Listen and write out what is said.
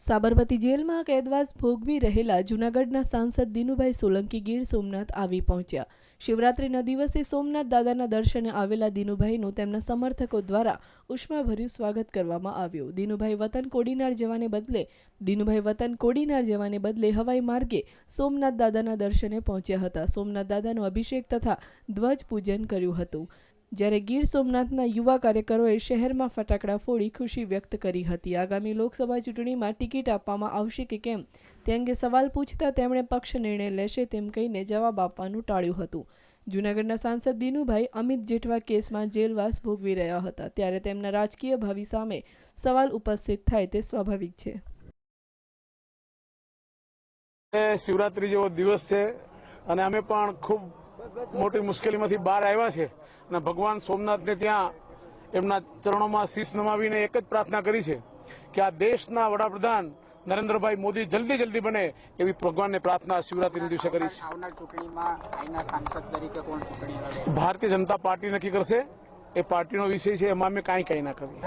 સાબરમતી જેલમાં કેદવાસ ભોગવી રહેલા જૂનાગઢના સાંસદ દિનુભાઈ સોલંકી ગીર સોમનાથ આવી પહોંચ્યા। શિવરાત્રીના દિવસે સોમનાથ દાદાના દર્શને આવેલા દિનુભાઈનું તેમના સમર્થકો દ્વારા ઉષ્માભર્યું સ્વાગત કરવામાં આવ્યું। દિનુભાઈ વતન કોડીનાર જવાને બદલે હવાઈ માર્ગે સોમનાથ દાદાના દર્શને પહોંચ્યા હતા। સોમનાથ દાદાનો અભિષેક તથા ધ્વજ પૂજન કર્યું હતું। જ્યારે ગીર સોમનાથના યુવા કાર્યકરોએ શહેરમાં ફટાકડા ફોડી ખુશી વ્યક્ત કરી હતી। આગામી લોકસભા ચૂંટણીમાં ટિકિટ આપવામાં આવશે કે કેમ તે અંગે સવાલ પૂછતા તેમણે પક્ષ નિર્ણય લેશે તેમ કહીને જવાબ આપવાનું ટાળ્યું હતું। જૂનાગઢના સાંસદ દિનુભાઈ અમિત જેઠવા કેસમાં જેલવાસ ભોગવી રહ્યા હતા, ત્યારે તેમના રાજકીય ભાવિ સામે સવાલ ઉપસ્થિત થાય તે સ્વાભાવિક છે। શિવરાત્રી જેવો દિવસ છે અને અમે પણ ખૂબ મોટી મુશ્કેલીમાંથી બહાર આવ્યા છે અને ભગવાન સોમનાથને ત્યાં એમના ચરણોમાં શીશ નમાવીને એક જ પ્રાર્થના કરી છે કે આ દેશના વડાપ્રધાન નરેન્દ્રભાઈ મોદી જલ્દી બને એવી ભગવાનને પ્રાર્થના શિવરાત્રીના દિવસે કરી છે। ભારતીય જનતા પાર્ટી નક્કી કરશે, એ પાર્ટીનો વિષય છે, એમાં અમે કાંઈ ના કરીએ।